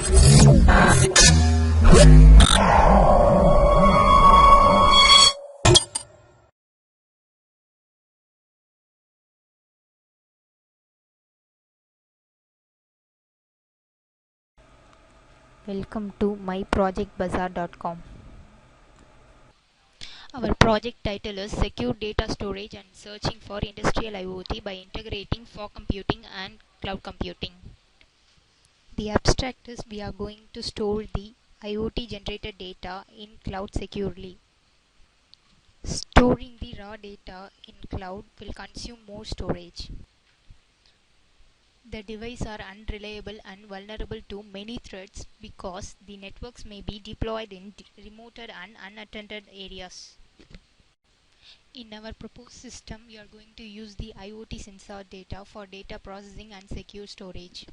Welcome to myprojectbazaar.com. Our project title is Secure Data Storage and Searching for Industrial IoT by Integrating Fog Computing and Cloud Computing. The abstract is we are going to store the IoT generated data in cloud securely. Storing the raw data in cloud will consume more storage. The devices are unreliable and vulnerable to many threats because the networks may be deployed in remote and unattended areas. In our proposed system, we are going to use the IoT sensor data for data processing and secure storage.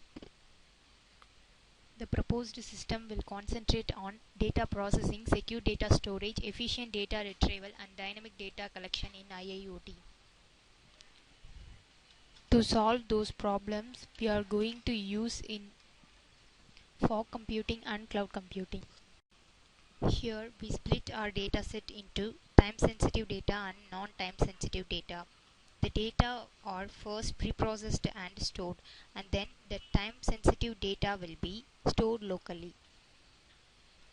The proposed system will concentrate on data processing, secure data storage, efficient data retrieval, and dynamic data collection in IIoT. To solve those problems, we are going to use in fog computing and cloud computing. Here we split our dataset into time-sensitive data and non-time-sensitive data. The data are first preprocessed and stored, and then the time-sensitive data will be stored locally.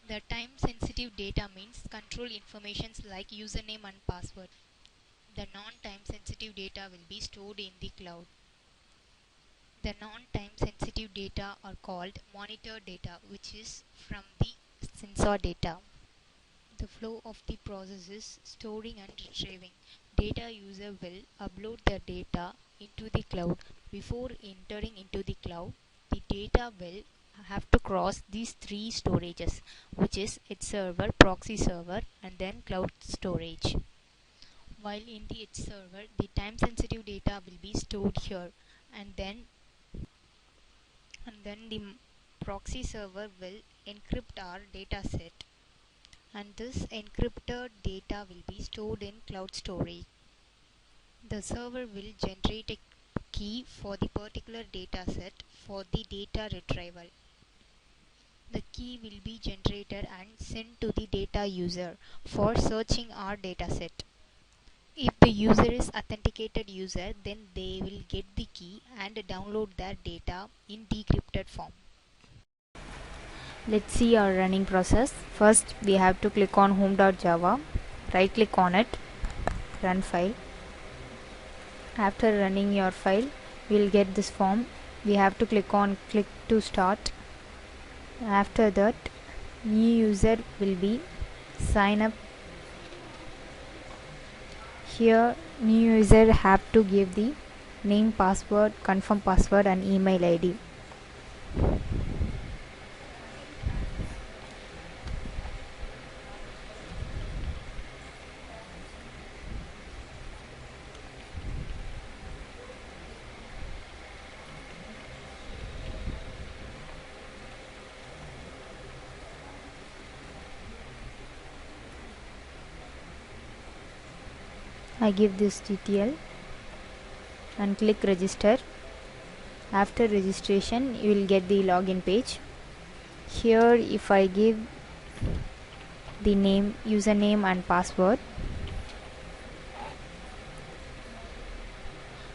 The time-sensitive data means control informations like username and password. The non-time sensitive data will be stored in the cloud. The non-time sensitive data are called monitor data, which is from the sensor data. The flow of the process is storing and retrieving. Data user will upload their data into the cloud. Before entering into the cloud, the data will have to cross these three storages, which is edge server, proxy server, and then cloud storage. While in the edge server, the time sensitive data will be stored here, and then the proxy server will encrypt our data set, and this encrypted data will be stored in cloud storage. The server will generate a key for the particular data set for the data retrieval. The key will be generated and sent to the data user for searching our data set. If the user is authenticated user, then they will get the key and download their data in decrypted form. Let's see our running process. First, we have to click on home.java, right click on it, run file. After running your file, we will get this form. We have to click to start. After that, new user will be sign up. Here, new user have to give the name, password, confirm password, and email ID. I give this detail and click register. After registration, you will get the login page. Here, if I give the name, username and password,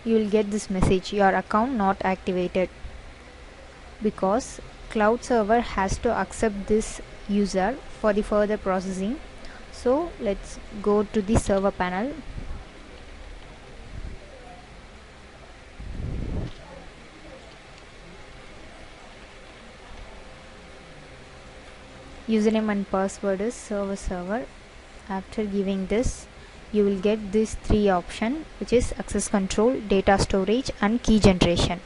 you will get this message: your account not activated, because cloud server has to accept this user for the further processing. So let's go to the server panel. Username and password is server. After giving this, you will get these three options, which is access control, data storage, and key generation.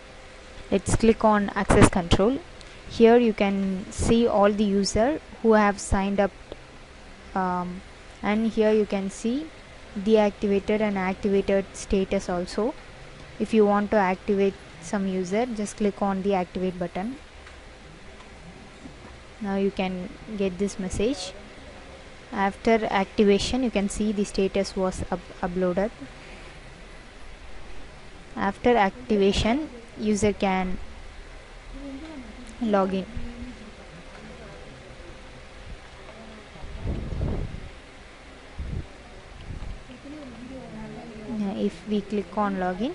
Let's click on access control. Here you can see all the user who have signed up, and here you can see deactivated and activated status also. If you want to activate some user, just click on the activate button. Now you can get this message. After activation, you can see the status was uploaded. After activation, user can log in. we click on login,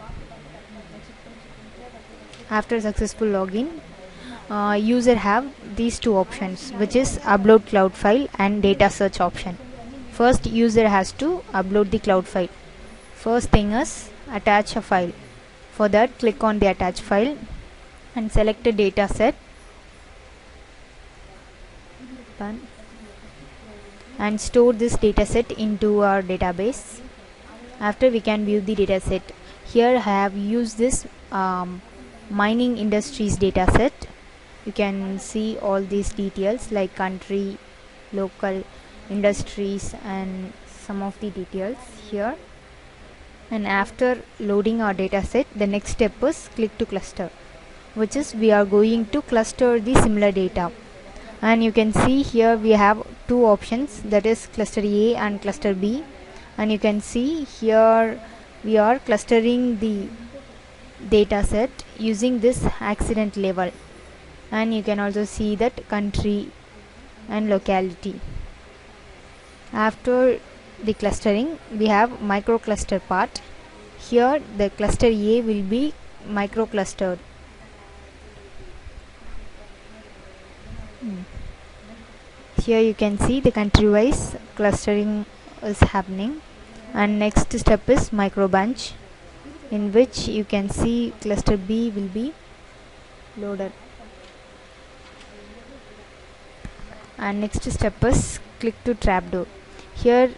after successful login, user have these two options, which is upload cloud file and data search option. First, user has to upload the cloud file. First thing is attach a file. For that, click on the attach file and select a data set and store this data set into our database. After, we can view the data set. Here I have used this mining industries data set. You can see all these details like country, local, industries, and some of the details here. And after loading our data set, the next step is click to cluster, which is we are going to cluster the similar data. And you can see here we have two options, that is cluster A and cluster B. And you can see here we are clustering the data set using this accident level, and you can also see that country and locality. After the clustering, we have micro cluster part. Here the cluster A will be micro clustered. Here you can see the country wise clustering is happening. And next step is micro bunch, in which you can see cluster B will be loaded. And next step is click to trapdoor. Here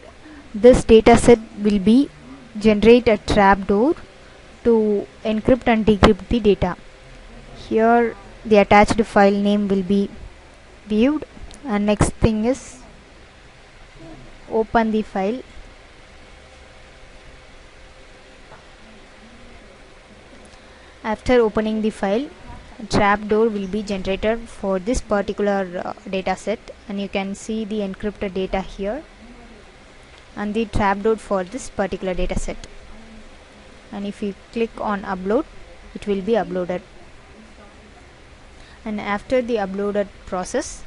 this data set will be generate a trapdoor to encrypt and decrypt the data. Here the attached file name will be viewed, and next thing is open the file. After opening the file, a trapdoor will be generated for this particular data set, and you can see the encrypted data here and the trapdoor for this particular data set. And if you click on upload, it will be uploaded. And after the uploaded process,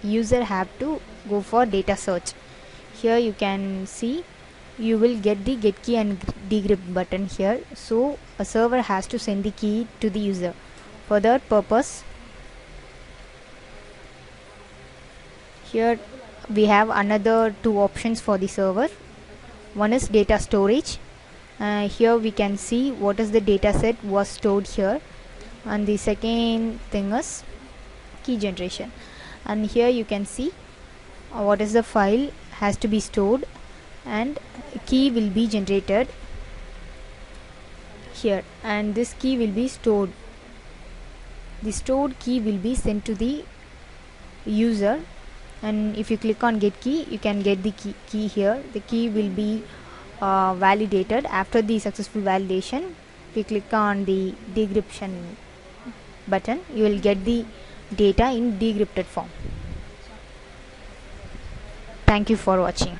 user have to go for data search. Here you can see you will get the get key and decrypt button here, so a server has to send the key to the user. For that purpose, here we have another two options for the server. One is data storage. Here we can see what is the data set was stored here, and the second thing is key generation. And here you can see what is the file has to be stored, and key will be generated here, and this key will be stored. The stored key will be sent to the user, and if you click on get key, you can get the key here. The key will be validated. After the successful validation, if you click on the decryption button, you will get the data in decrypted form. Thank you for watching.